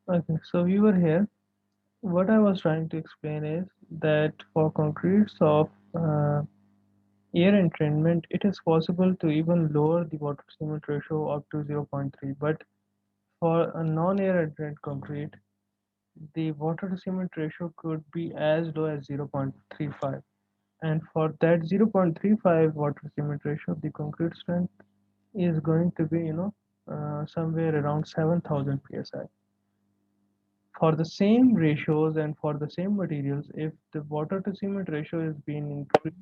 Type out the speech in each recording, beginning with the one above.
Okay, so we were here. What I was trying to explain is that for concretes of air entrainment, it is possible to even lower the water cement ratio up to 0.3. But for a non-air entrained concrete, the water to cement ratio could be as low as 0.35. And for that 0.35 water cement ratio, the concrete strength is going to be, somewhere around 7,000 psi. For the same ratios and for the same materials, if the water to cement ratio is being increased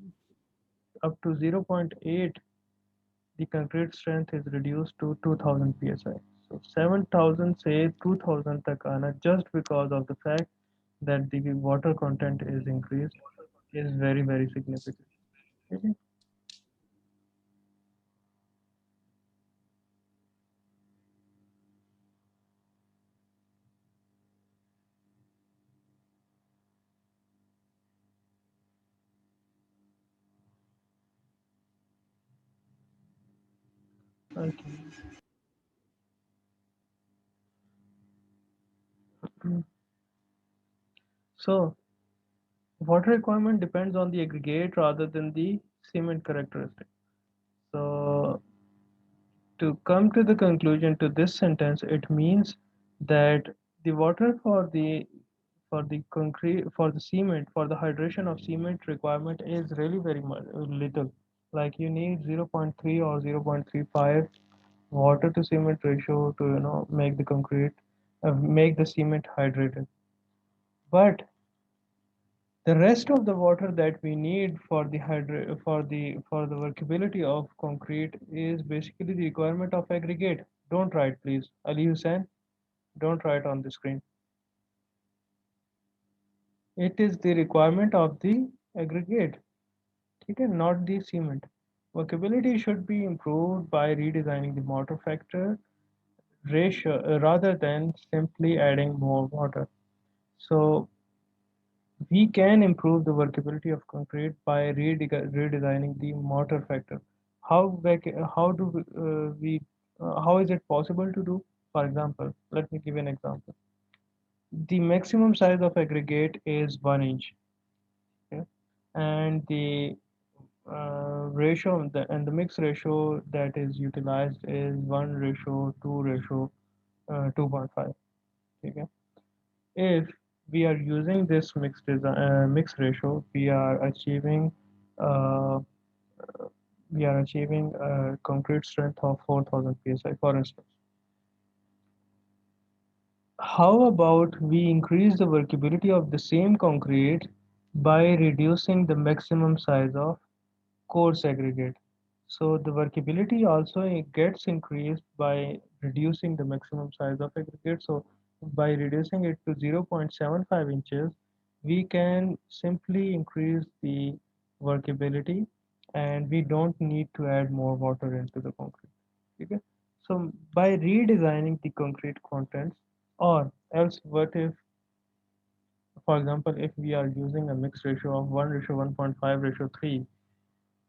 up to 0.8, the concrete strength is reduced to 2000 psi. So 7000 say 2000 tak aana just because of the fact that the water content is increased is very very significant. Okay. Okay. So water requirement depends on the aggregate rather than the cement characteristic. So to come to the conclusion to this sentence, it means that the water for the concrete for the cement for the hydration of cement requirement is really very much little. Like you need 0.3 or 0.35 water to cement ratio to make the concrete make the cement hydrated. But the rest of the water that we need for the for the workability of concrete is basically the requirement of aggregate. Don't write, please. Ali Hussain, don't write on the screen. It is the requirement of the aggregate, okay, not the cement. Workability should be improved by redesigning the mortar factor ratio rather than simply adding more water. So we can improve the workability of concrete by redesigning the mortar factor. How do we how is it possible to do? For example, let me give you an example. The maximum size of aggregate is 1 inch, okay? And the and the mix ratio that is utilized is 1 ratio 2 ratio 2.5. Okay? If we are using this mix ratio, uh, we are achieving a concrete strength of 4000 psi, for instance. How about we increase the workability of the same concrete by reducing the maximum size of coarse aggregate? So the workability also gets increased by reducing the maximum size of aggregate. So by reducing it to 0.75 inches, we can simply increase the workability and we don't need to add more water into the concrete. Okay? So by redesigning the concrete contents, or else what if, for example, if we are using a mixed ratio of 1 ratio 1.5 ratio 3,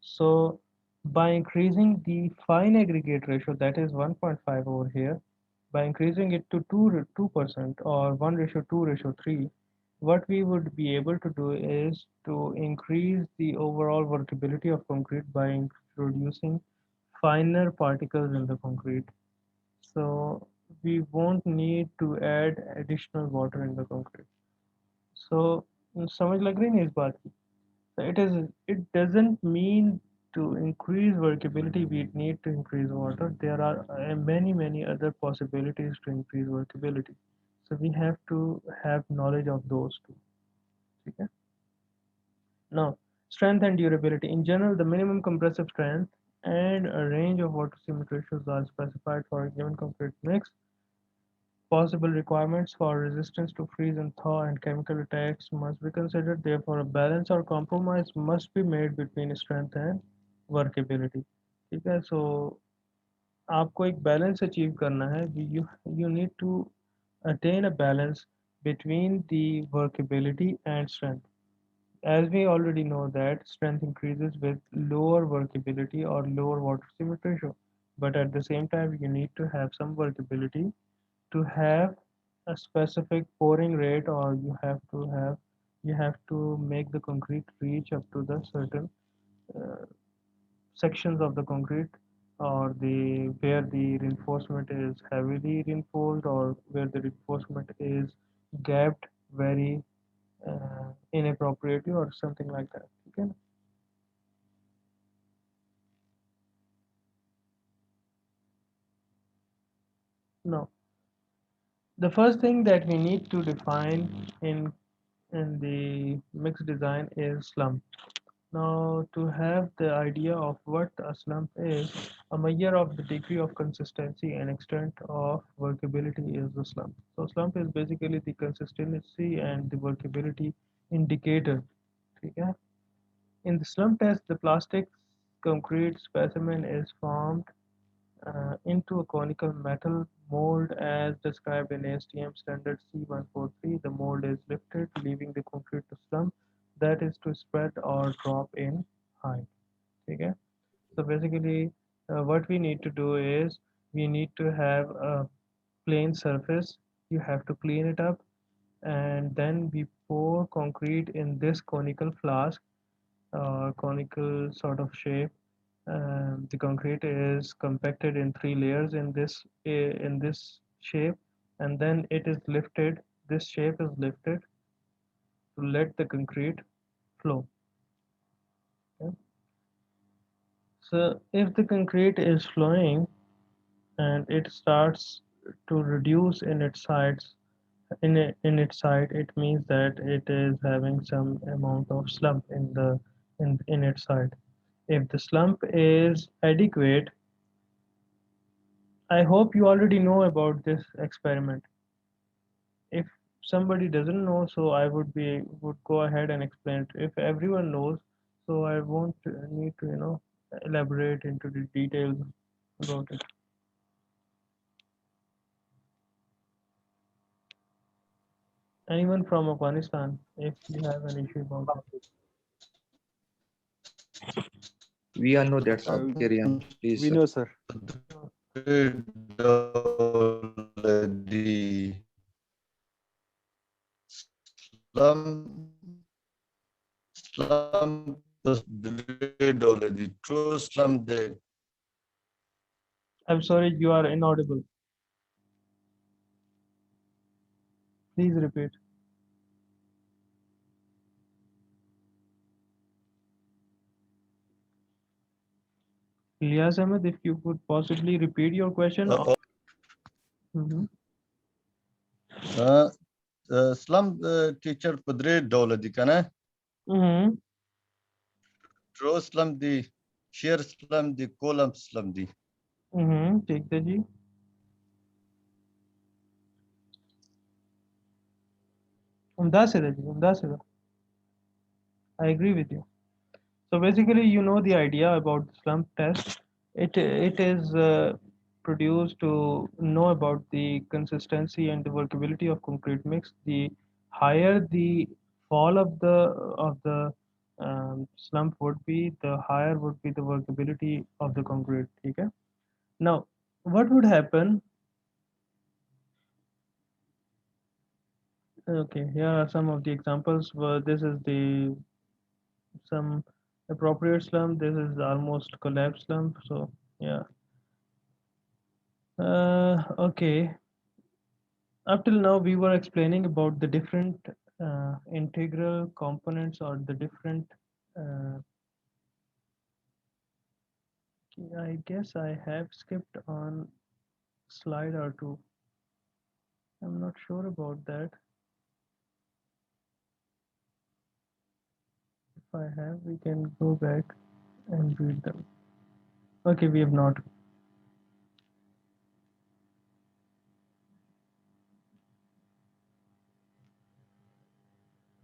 so by increasing the fine aggregate ratio, that is 1.5 over here, by increasing it to 2% or 1 ratio 2 ratio 3, what we would be able to do is to increase the overall workability of concrete by introducing finer particles in the concrete. So we won't need to add additional water in the concrete. So समझ लग रही है इस बात की? It doesn't mean to increase workability we need to increase water. There are many other possibilities to increase workability. So we have to have knowledge of those two. Okay? Now, strength and durability. In general, the minimum compressive strength and a range of water cement ratios are specified for a given concrete mix. Possible requirements for resistance to freeze and thaw and chemical attacks must be considered. Therefore, a balance or compromise must be made between strength and workability. ठीक है, so आपको एक balance achieve करना है. You need to attain a balance between the workability and strength. As we already know that strength increases with lower workability or lower water cement ratio, but at the same time you need to have some workability to have a specific pouring rate, or you have to make the concrete reach up to the certain uh, sections of the concrete, or the where the reinforcement is heavily reinforced, or where the reinforcement is gapped very inappropriately or something like that. Okay. Now, the first thing that we need to define in the mixed design is slump. Now, to have the idea of what a slump is, a measure of the degree of consistency and extent of workability is the slump. So, slump is basically the consistency and the workability indicator. Okay? In the slump test, the plastic concrete specimen is formed into a conical metal mold as described in ASTM standard C143. The mold is lifted, leaving the concrete to slump, that is to spread or drop in height. Okay? So basically, what we need to do is we need to have a plain surface. You have to clean it up, and then we pour concrete in this conical flask, conical sort of shape. The concrete is compacted in three layers in this shape, and then it is lifted. This shape is lifted to let the concrete flow. Okay? So if the concrete is flowing and it starts to reduce in its sides, in its side, it means that it is having some amount of slump in its side. If the slump is adequate, I hope you already know about this experiment. If somebody doesn't know, so I would go ahead and explain it. If everyone knows, so I won't need to elaborate into the details about it. Anyone from Afghanistan, if you have an issue about it. We all know that, sir. Carry on, please, We sir. know, sir. I'm sorry, you are inaudible. Please repeat. Ilyas Ahmed, if you could possibly repeat your question. Mhm. Slum teacher padre dole di kana Mhm. tro slum di sheer slum di column slum di ठीक है जी. उम्दा से जी, उम्दा से. I agree with you. So basically, you know the idea about the slump test. It is produced to know about the consistency and the workability of concrete mix. The higher the fall of the slump would be, the higher would be the workability of the concrete. Okay. Now, what would happen? Okay, here are some of the examples. Where this is the some appropriate slump. This is almost collapse slump. So yeah. Okay. Up till now, we were explaining about the different integral components, or the different. Uh, I guess I have skipped on slide or two. I'm not sure about that. If I have, we can go back and read them. Okay, we have not.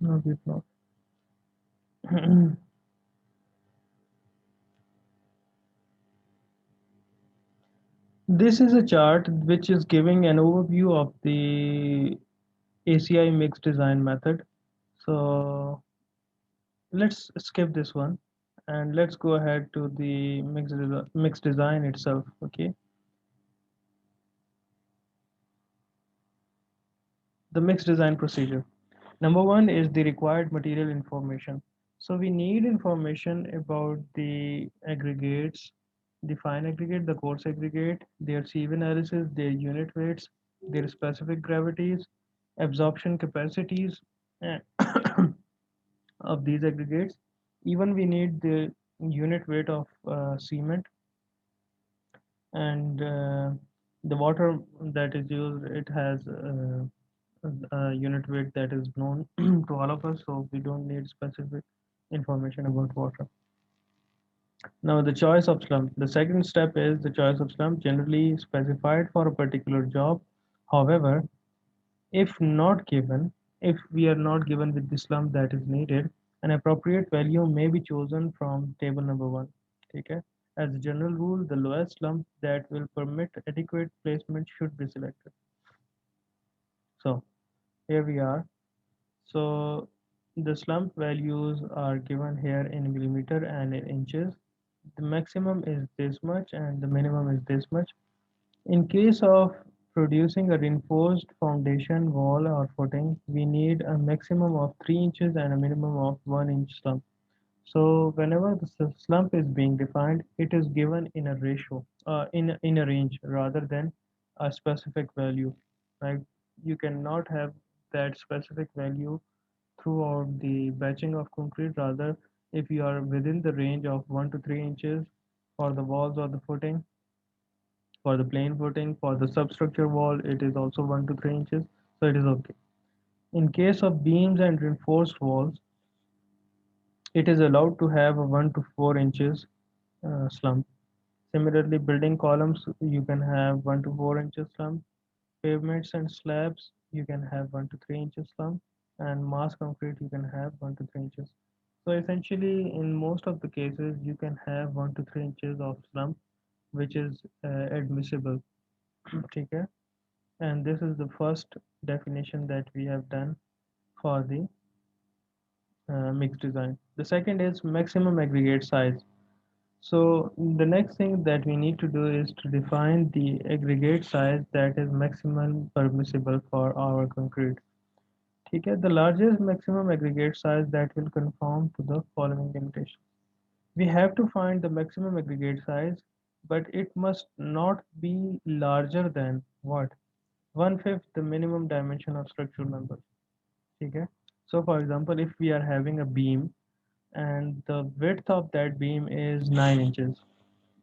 No, we have not. This is a chart which is giving an overview of the ACI mixed design method. So let's skip this one and let's go ahead to the mixed design itself. Okay, the mixed design procedure. Number one is the required material information. So we need information about the aggregates, the fine aggregate, the coarse aggregate, their sieve analysis, their unit weights, their specific gravities, absorption capacities eh, of these aggregates. Even we need the unit weight of cement and the water that is used. It has unit weight that is known to all of us, so we don't need specific information about water. Now, the choice of slump. The second step is the choice of slump, generally specified for a particular job. However, if not given, if we are not given with the slump that is needed, an appropriate value may be chosen from table number one. Okay? As a general rule, the lowest slump that will permit adequate placement should be selected. So here we are. So the slump values are given here in millimeter and in inches. The maximum is this much and the minimum is this much. In case of producing a reinforced foundation, wall or footing, we need a maximum of 3 inches and a minimum of 1 inch slump. So whenever the slump is being defined, it is given in a ratio, in a range rather than a specific value. Right? You cannot have that specific value throughout the batching of concrete. Rather, if you are within the range of 1 to 3 inches for the walls or the footing, for the plain footing, for the substructure wall, it is also 1 to 3 inches, so it is okay. In case of beams and reinforced walls, it is allowed to have a 1 to 4 inches slump. Similarly, building columns, you can have 1 to 4 inches slump. Pavements and slabs, you can have 1 to 3 inches slump. And mass concrete, you can have 1 to 3 inches. So essentially, in most of the cases, you can have 1 to 3 inches of slump, which is admissible. Okay? And this is the first definition that we have done for the mixed design. The second is maximum aggregate size. So the next thing that we need to do is to define the aggregate size that is maximum permissible for our concrete. Okay, the largest maximum aggregate size that will conform to the following limitation. We have to find the maximum aggregate size, but it must not be larger than what? One fifth the minimum dimension of structural members. Okay. So for example, if we are having a beam and the width of that beam is 9 inches,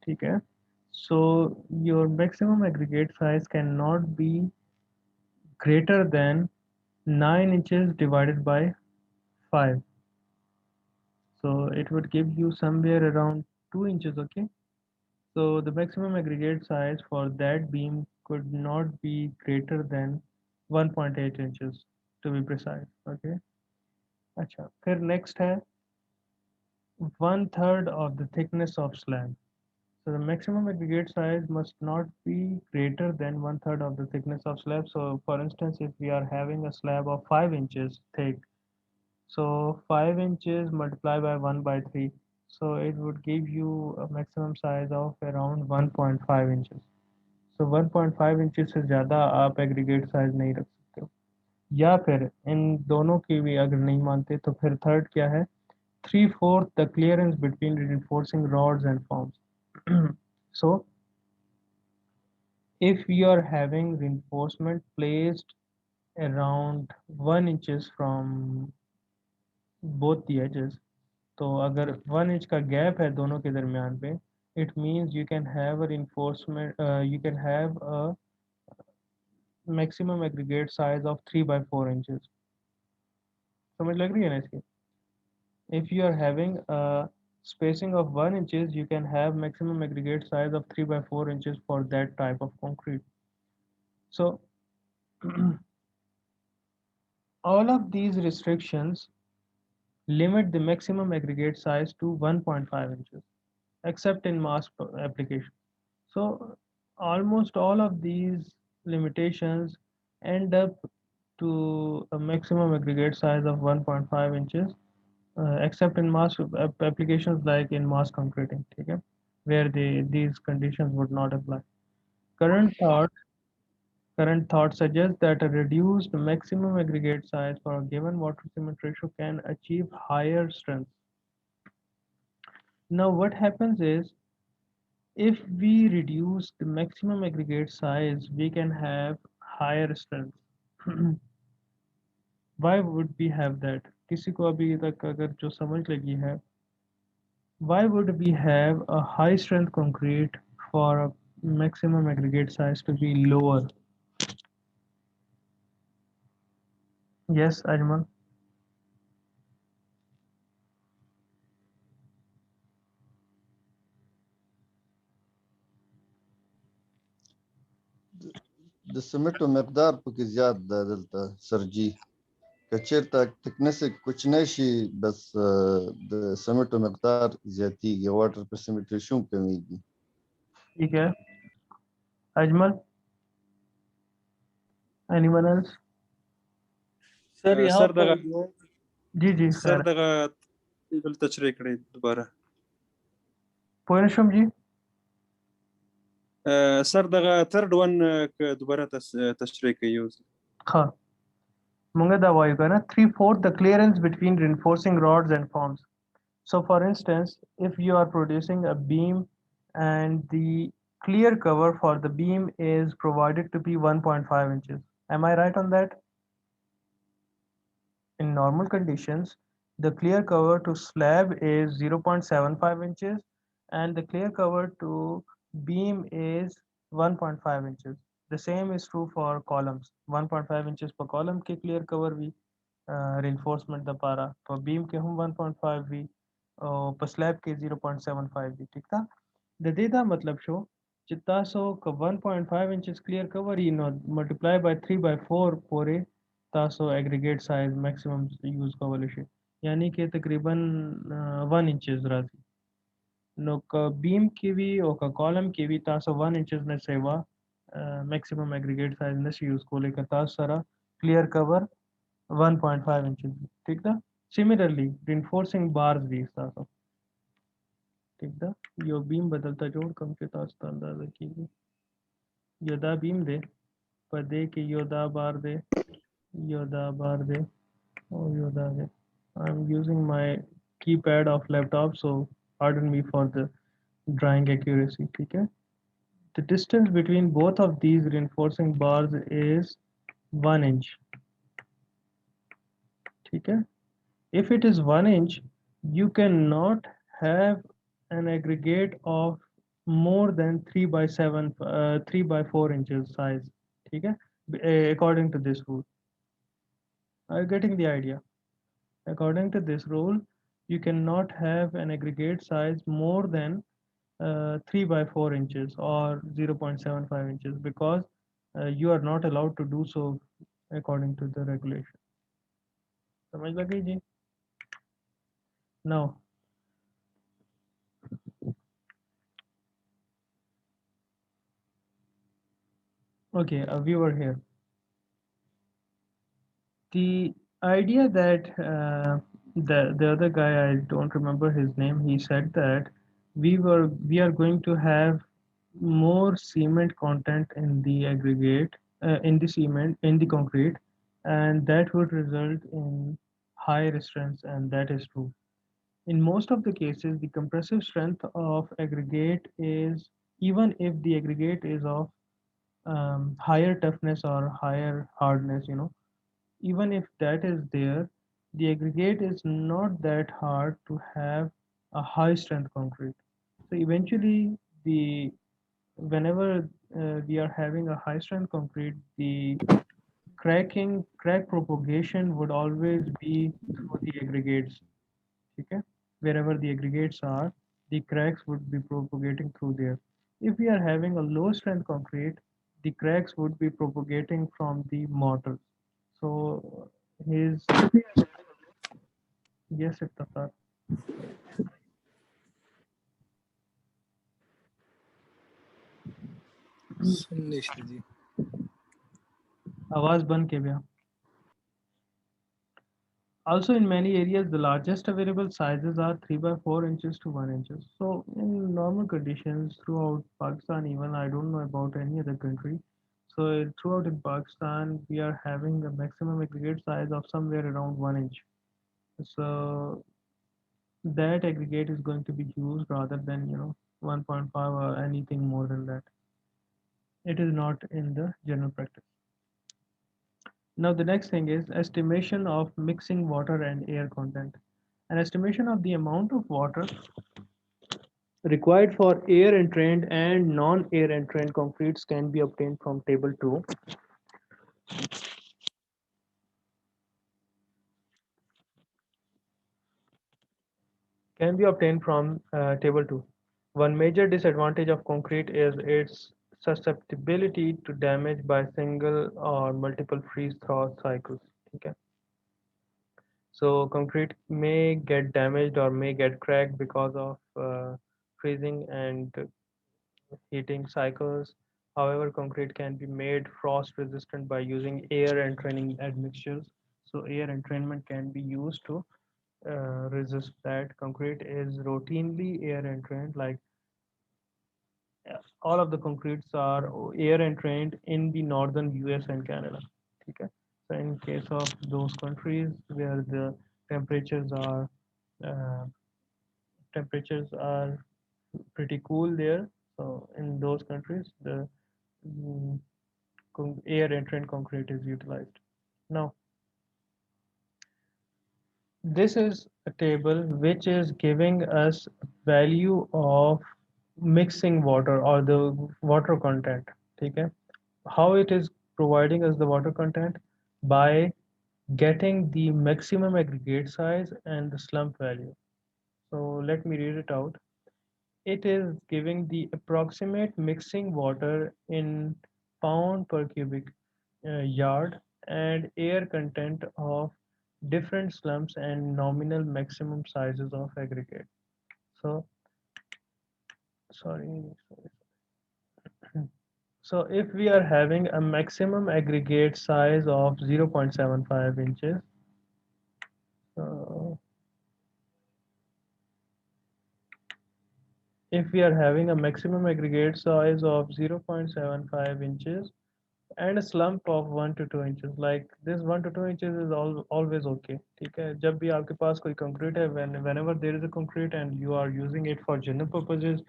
okay, so your maximum aggregate size cannot be greater than 9 inches divided by 5. So it would give you somewhere around 2 inches, okay? So the maximum aggregate size for that beam could not be greater than 1.8 inches to be precise, okay? अच्छा फिर next है 1/3 of the thickness of slab. So the maximum aggregate size must not be greater than 1/3 of the thickness of slab. So for instance, if we are having a slab of 5 inches thick, so 5 inches multiplied by 1 by 3, so it would give you a maximum size of around 1.5 inches. So 1.5 inches से ज़्यादा आप aggregate size नहीं रख सकते हो. या फिर इन दोनों की भी अगर नहीं मानते तो फिर थर्ड क्या है? 3/4 the clearance between reinforcing rods and forms. So if you are having reinforcement placed around 1 inches from both the edges, तो अगर 1 inch का gap है दोनों के दरमियान पे, it means you can have a reinforcement, you can have a maximum aggregate size of 3 by 4 inches. समझ लग रही है ना इसकी? If you are having a spacing of 1 inches, you can have maximum aggregate size of 3 by 4 inches for that type of concrete. So all of these restrictions limit the maximum aggregate size to 1.5 inches, except in mass application. So almost all of these limitations end up to a maximum aggregate size of 1.5 inches, except in mass applications like in mass concreting, okay, where these conditions would not apply. Current thought Current thought suggests that a reduced maximum aggregate size for a given water cement ratio can achieve higher strength. Now, what happens is if we reduce the maximum aggregate size, we can have higher strength. Why would we have that? किसी को अभी तक अगर जो समझ लगी है, why would we have a high strength concrete for a maximum aggregate size to be lower? Yes, Ajmal. د سمټو مقدار پکې زیات ده دلته سرجي که چېرته تکنسک کوچنی شي بس د سمټو مقدار زیاتیږي واټر پرسنټ ریشیو کمیږي ठीक है. Ajmal, anyone else? सर यहाँ सर पर दगा जी जी सर खैर. दगा टेबल तशरीह करें दोबारा पूर्णशम जी. सर दगा थर्ड वन दोबारा तशरीह करिए हाँ. Munga da वायु ना 3/4 the clearance between reinforcing rods and forms. So for instance, if you are producing a beam and the clear cover for the beam is provided to be 1.5 inches. Am I right on that? In normal conditions, the clear cover to slab is 0.75 inches and the clear cover to beam is 1.5 inches. The same is true for columns. 1.5 inches per column के clear cover भी reinforcement the पारा तो beam के हम 1.5 भी पर slab के 0.75 भी ठीक था the मतलब शो जितना सो 1.5 inches clear cover he multiply by 3 by 4 पूरे तासो aggregate size maximum use cover शे यानी कि तकरीबन 1 inches राजी नो का beam की भी और का column की भी तासो 1 inches ने सेवा maximum aggregate size ने use को लेकर तास सारा clear cover 1.5 inches ठीक था similarly reinforcing bars भी तासो ठीक था यो beam बदलता जोड़ कम के तास ता अंदाजा कीजिए योदा beam दे पर दे कि योदा बार दे और Yoda they I'm using my keypad of laptop so pardon me for the drawing accuracy ठीक है the distance between both of these reinforcing bars is 1 inch ठीक है if it is 1 inch you cannot have an aggregate of more than 3 by 7 3 by 4 inches size ठीक है according to this rule are you getting the idea according to this rule you cannot have an aggregate size more than 3 by 4 inches or 0.75 inches because you are not allowed to do so according to the regulation समझ लगी जी now okay a viewer here the idea that the other guy I don't remember his name he said that we are going to have more cement content in the aggregate in the cement in the concrete and that would result in higher strength and that is true in most of the cases the compressive strength of aggregate is even if the aggregate is of higher toughness or higher hardness even if that is there, the aggregate is not that hard to have a high strength concrete. So eventually, the whenever we are having a high strength concrete, the crack propagation would always be through the aggregates. Okay? Wherever the aggregates are, the cracks would be propagating through there. If we are having a low strength concrete, the cracks would be propagating from the mortar. So his yes, Iftkhar. आवाज बंद के भैया. Also, in many areas, the largest available sizes are 3 by 4 inches to 1 inches. So, in normal conditions throughout Pakistan, even I don't know about any other country. So, throughout in Pakistan, we are having a maximum aggregate size of somewhere around 1 inch. So, that aggregate is going to be used rather than 1.5 or anything more than that. It is not in the general practice. Now the next thing is estimation of mixing water and air content. An estimation of the amount of water required for air entrained and non-air entrained concretes can be obtained from table 2. Can be obtained from table 2. One major disadvantage of concrete is its susceptibility to damage by single or multiple freeze-thaw cycles. Okay. So concrete may get damaged or may get cracked because of freezing and heating cycles. However, concrete can be made frost resistant by using air entraining admixtures. So air entrainment can be used to resist that. Concrete is routinely air entrained, like all of the concretes are air entrained in the northern US and Canada. Okay. So in case of those countries where the temperatures are uh, temperatures are pretty cool there, so in those countries the mm, air entrant concrete is utilized. Now, this is a table which is giving us value of mixing water or the water content. Okay, how it is providing us the water content by getting the maximum aggregate size and the slump value. So let me read it out. It is giving the approximate mixing water in pound per cubic yard and air content of different slumps and nominal maximum sizes of aggregate. So, sorry. So if we are having a maximum aggregate size of 0.75 inches, uh, if we are having a maximum aggregate size of 0.75 inches and a slump of 1 to 2 inches, like this 1 to 2 inches is always okay. ठीक है, जब भी आपके पास कोई concrete है, whenever there is a concrete and you are using it for general purposes,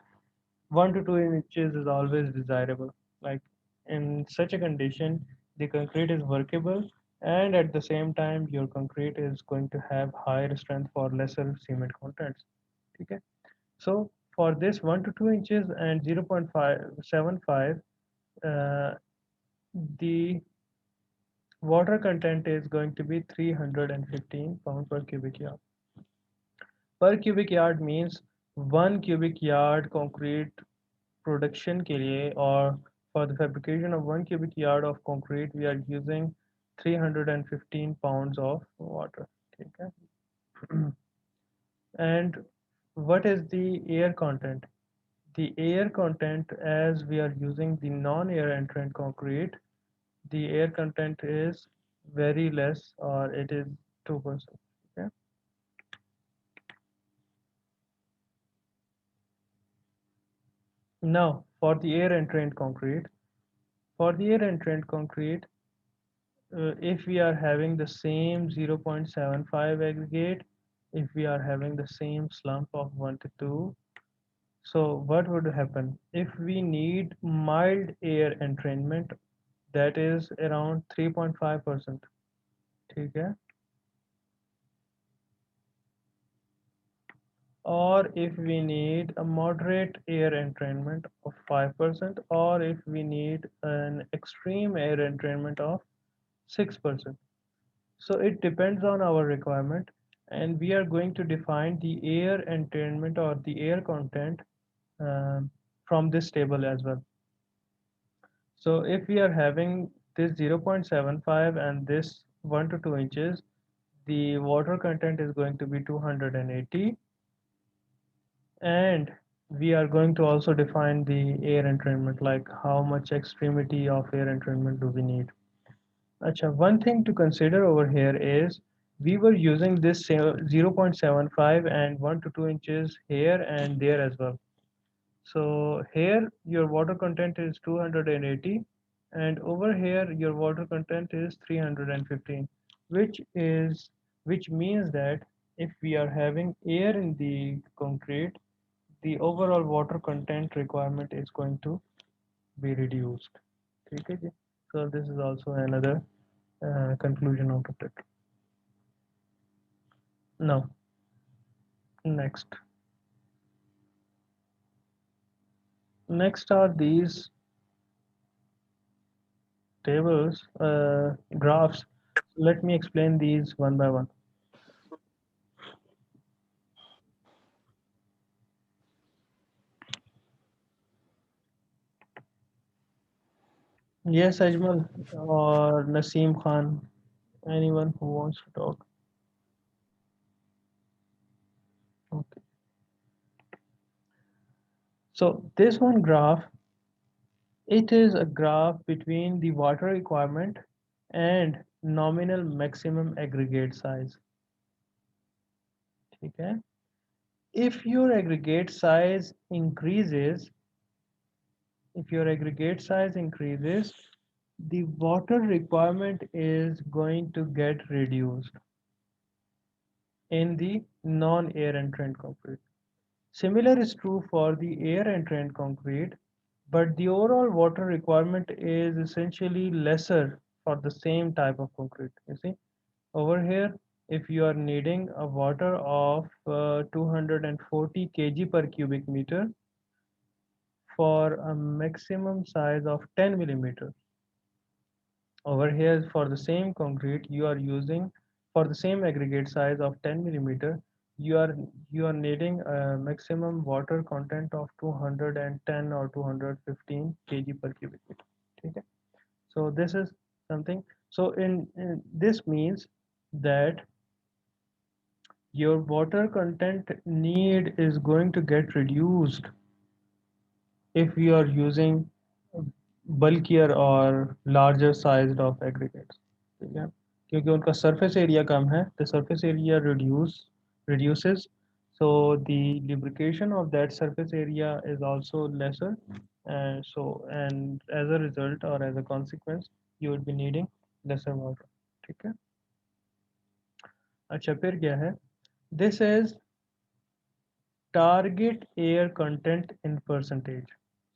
1 to 2 inches is always desirable. Like in such a condition, the concrete is workable, and at the same time your concrete is going to have higher strength for lesser cement contents. Okay. So for this 1 to 2 inches and 0.575, uh, the water content is going to be 315 pound per cubic yard. Per cubic yard means 1 cubic yard concrete production के लिए, or for the fabrication of 1 cubic yard of concrete we are using 315 pounds of water. Okay. And what is the air content? The air content, as we are using the non-air entrant concrete, the air content is very less, or it is 2%. Okay. Now, for the air entrant concrete, if we are having the same 0.75 aggregate, if we are having the same slump of 1 to 2, so what would happen? If we need mild air entrainment, that is around 3.5%. Okay. Or if we need a moderate air entrainment of 5%, or if we need an extreme air entrainment of 6%. So it depends on our requirement, and we are going to define the air entrainment or the air content from this table as well. So if we are having this 0.75 and this 1 to 2 inches, the water content is going to be 280, and we are going to also define the air entrainment, like how much extremity of air entrainment do we need. Acha, one thing to consider over here is we were using this 0.75 and 1 to 2 inches here and there as well. So here your water content is 280 and over here your water content is 315, which means that if we are having air in the concrete, the overall water content requirement is going to be reduced. Okay, so this is also another conclusion out of it. Now, next. Next are these tables, graphs. Let me explain these one by one. Yes, Ajmal or Naseem Khan, anyone who wants to talk. Okay. So this one graph, it is a graph between the water requirement and nominal maximum aggregate size. Okay. If your aggregate size increases, if your aggregate size increases, the water requirement is going to get reduced in the non-air entrant concrete. Similar is true for the air entrant concrete, but the overall water requirement is essentially lesser for the same type of concrete. You see, over here, if you are needing a water of 240 kg per cubic meter for a maximum size of 10 millimeter, over here for the same concrete you are using for the same aggregate size of 10 millimeter, you are needing a maximum water content of 210 or 215 kg per cubic meter. Okay, so this is something. So in this means that your water content need is going to get reduced if you are using bulkier or larger sized of aggregates. ठीक है, क्योंकि उनका surface area कम है, the surface area reduces, so the lubrication of that surface area is also lesser, and as a result or as a consequence you would be needing lesser water. ठीक है, अच्छा फिर क्या है, this is target air content in percentage.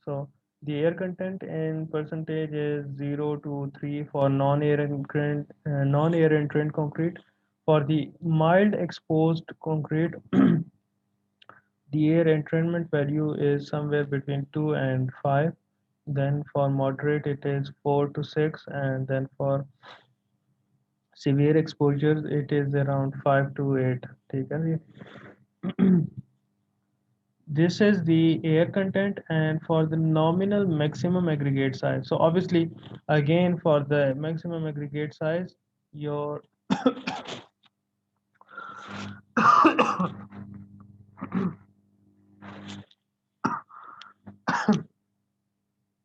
So the air content in percentage is 0 to 3 for non-air entrant concrete. For the mild exposed concrete, the air entrainment value is somewhere between 2 and 5. Then for moderate, it is 4 to 6, and then for severe exposures, it is around 5 to 8. ठीक है जी? This is the air content, and for the nominal maximum aggregate size. So obviously, again, for the maximum aggregate size, your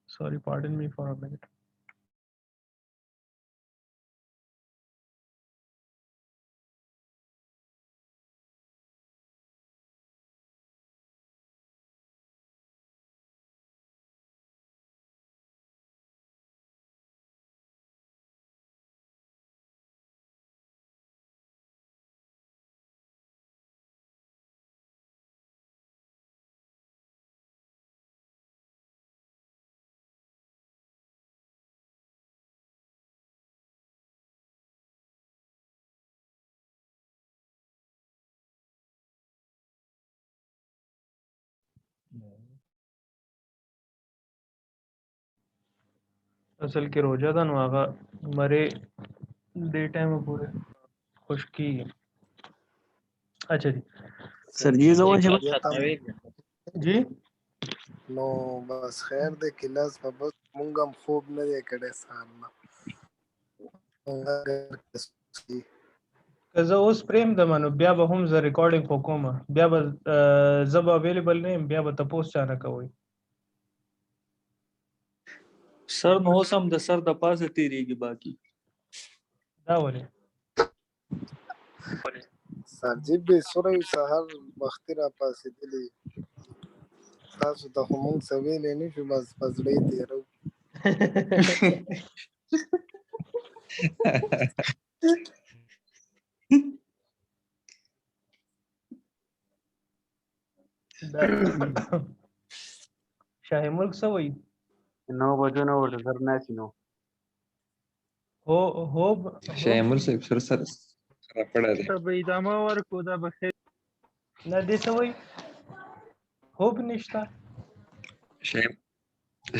sorry, pardon me for a minute. असल के रोजा था नुआगा मरे day time पूरे खुशकी अच्छा जी sir ji زمان شباب ji نو بس خیر دی کلاس په بس مونږ هم خوب نه دی کړی سهار نه که زه اوس پرېږدم نو بیا به هم زه ریکارډینګ خو کوم بیا به زه به اویلیبل نه یم بیا به تپوس چا نه کوئ سر نو اوس هم د سر د پاسه تیریږي باقي دا ولې سرجیب به سوره سهار وختي را پاسېدلی تاسو ته خو مونږ څه ویلی نه شو بس په زړه یې تېرو شاه ملک څه وایي 9 بجو نه ورته سر ناسي نو هوب شیمل صاحب سر راپړه ده ته به ادامه ورکو دا به خیر نه دې څه وایي هوب نشته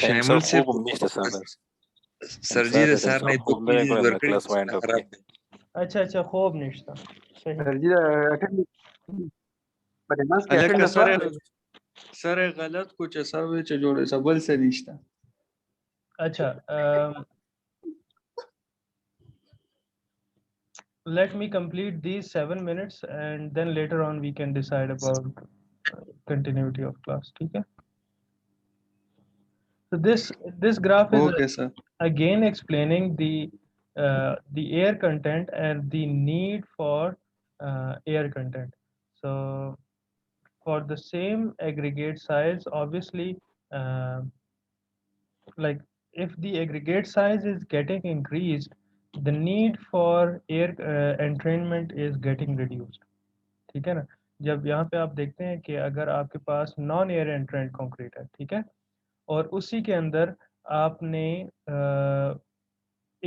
شیمل صاحب سرجی د سار نه تو پیج ورکړي خراب دي اچھا خوب نشته صحیح سرجی دا اټنډ په دې ماس کې الکه اټنډ سره غلط کو چې سر وی چې جوړه سبل څه نشته اچھا let me complete these 7 minutes and then later on we can decide about continuity of class ठीक है so this graph is okay sir again explaining the air content and the need for air content so for the same aggregate size obviously like if the aggregate size is getting increased the need for air entrainment is getting reduced ठीक है ना जब यहाँ पे आप देखते हैं कि अगर आपके पास नॉन एयर एंट्रेंट कंक्रीट है ठीक है और उसी के अंदर आपने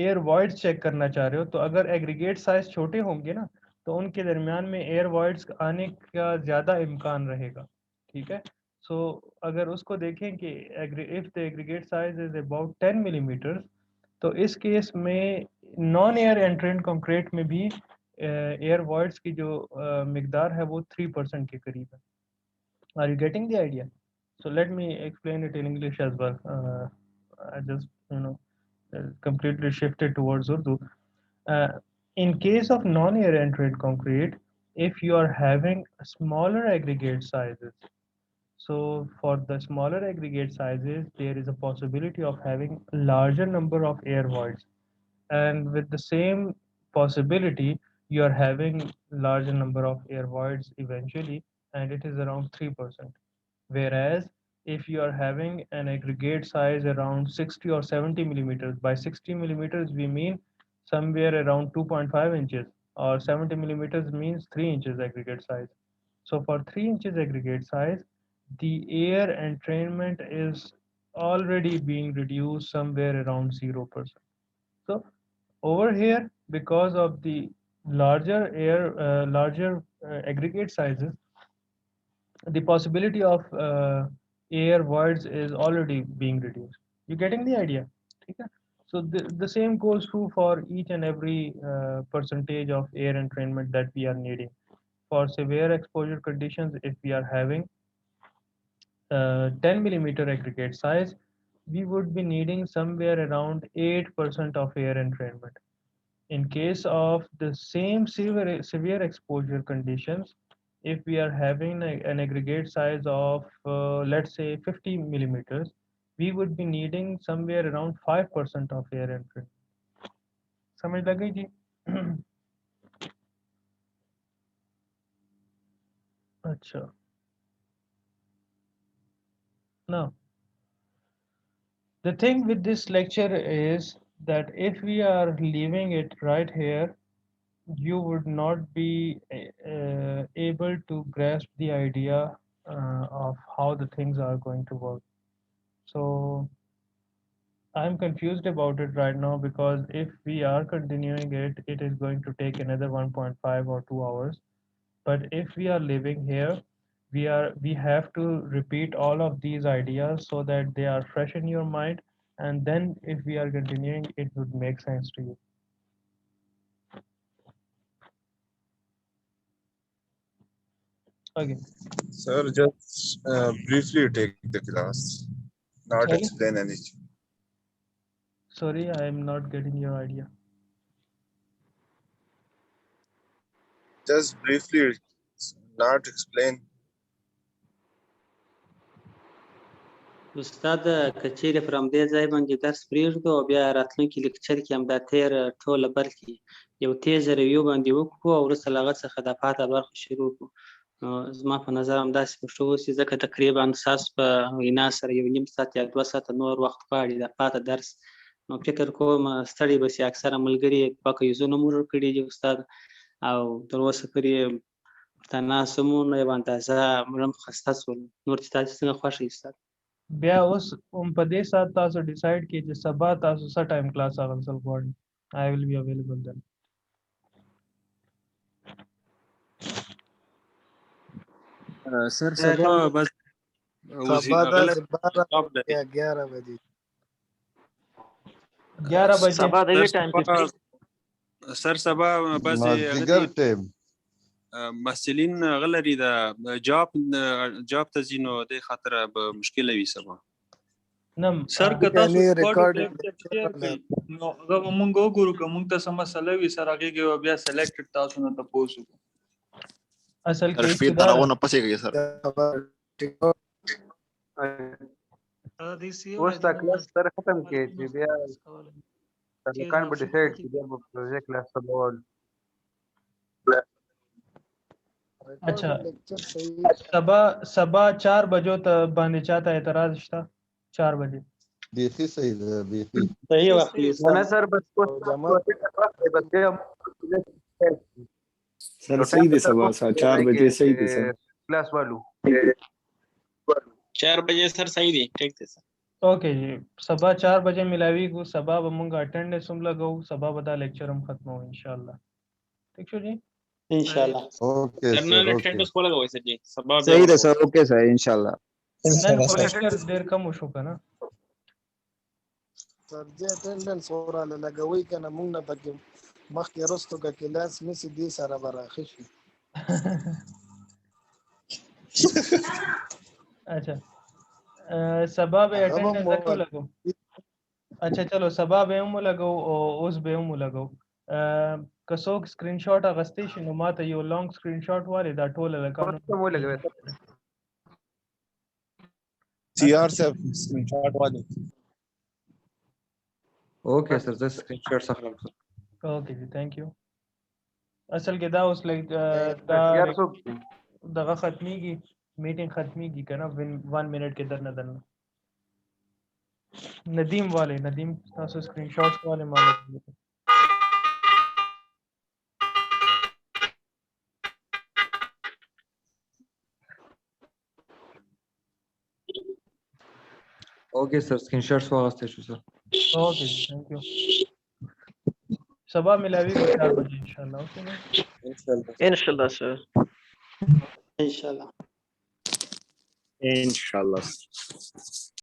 एयर वॉइड्स चेक करना चाह रहे हो तो अगर एग्रीगेट साइज छोटे होंगे ना तो उनके दरमियान में एयर वॉइड्स आने का ज़्यादा इम्कान रहेगा ठीक है सो अगर उसको देखें कि if the aggregate size is about 10 millimetre तो इस केस में नॉन एयर एंट्रेंट कंक्रीट में भी एयर वॉइड्स की जो मिकदार है वो 3% के करीब है are you getting the idea so let me explain it in English as well I just completely shifted towards Urdu in case of non-air entrant concrete if you are having smaller aggregate sizes so for the smaller aggregate sizes there is a possibility of having larger number of air voids and with the same possibility you are having larger number of air voids eventually and it is around 3% whereas if you are having an aggregate size around 60 or 70 millimeters by 60 millimeters we mean somewhere around 2.5 inches or 70 millimeters means 3 inches aggregate size so for 3 inches aggregate size the air entrainment is already being reduced somewhere around 0% so over here because of the larger aggregate sizes the possibility of air voids is already being reduced you getting the idea okay? So the same goes true for each and every percentage of air entrainment that we are needing for severe exposure conditions if we are having 10 millimeter aggregate size we would be needing somewhere around 8% of air entrainment in case of the same severe exposure conditions if we are having an aggregate size of let's say 50 millimeters we would be needing somewhere around 5% of air entry समझ लग गई जी अच्छा now the thing with this lecture is that if we are leaving it right here you would not be able to grasp the idea of how the things are going to work. So I'm confused about it right now because if we are continuing it, it is going to take another 1.5 or 2 hours. But if we are living here, we have to repeat all of these ideas so that they are fresh in your mind. And then if we are continuing, it would make sense to you. Okay. Sir, just briefly take the class, not Sorry? explain anything. Sorry, I am not getting your idea. just briefly, not explain. استاد که چیرې پر همدې ځای باندې درس پرېږدو او بیا راتلونکي لیکچر کې هم دا تېر ټوله برخې یو تیز ریویو باندې وکړو او وروسته له هغه څخه د پاته برخه شروع کړو. زما په نظر همداسې به ښه اوسي، ځکه تقریبا ستاسو په وینا سره 1.5 ساعت یا 2 ساعته نور وخت غواړي د پاته درس. نو فکر کوم ستړي به شي اکثره ملګري دوه کویزونه مو ورکړي دي استاد، او تر اوسه پورې ورته ناست هم وو، نو یوه اندازه موږ هم خسته شولو. نور چې تاسو څنګه خوښ یې استاد؟ بیا اوس هم په دې ساعت تاسو ډیسایډ کړئ چې سبا تاسو څه ټایم کلاس اغوستل غواړئ. I will be available then. سر سبا بس سبا داسې 12 یا 11 بجې 11 بجې سبا د دې ټایم کې سر سبا بس مازدیګر ټیم محصلین غلري د جاب ته ځینو د خاطر به مشکل وي سبا. نم سر که تاسو یعنی ریکارډ recorded شیر کړئ نو هغه به مونږ وګورو که مونږ ته څه مسله وي سر هغې کې به بیا سلیکټډ تاسو نه تپوس وکړو. اصل کې شپې ابتدا تراونه پسې کوي سر. اوس دا کلاس سره ختم کړئ چې بیا سرکان به ډیسایډ کړي بیا به پروژیکټ کلاس سبا وایو. اچھا سبا 4 بجو ته باندې چاته اعتراض شته؟ 4 بجې بیخي صحیح ده بیخي صحیح وخت دی نه سر بس سر صحیح دی سبا 4 بجے صحیح دی سر کلاس والو 4 بجے سر صحیح دی ٹھیک دی سر. اوکے جی سبا 4 بجے ملاویږو. سبا به مونږ اټینډنس هم لګو، سبا به دا لیکچر هم ختمو انشاءالله. ٹھیک شو جی انشاءالله اوکے سر سر نن اټینډنس کوله کوي سر جی سبا صحیح ده سر اوکے سر انشاءالله. نن خو لیکچر ډیر کم وشو کنه سر دې اټینډنس وراله لګوي کنه مونږ نه پکې مخکې رستو کا کلاس مې دې سره براخه شي. اچھا سبا به اټینډنس درکو لګو. اچھا چلو سبا به هم لګو او اوس به هم لګو. که څوک سکرین شاټ اغستی شي نو ماته یو لانګ سکرین شاټ والي دا ټول لګاو CR صاحب سکرین شاٹ والے. اوکے سر زه سکرین شاٹ اخلم سر. اوکے جی تھینک یو. اصل کې دا اوس لایک دا دغه ختمیږي میټینګ ختمیږي کنه 1 منټ کې درنه ندیم والے ندیم تاسو سکرین شاټس والے مال اوکے سر سکرین شاٹس واغسته شو سر. اوکے تھینک یو. صبح ملاوی کو 4 بجے انشاءاللہ. اوکے انشاءاللہ سر انشاءاللہ انشاءاللہ.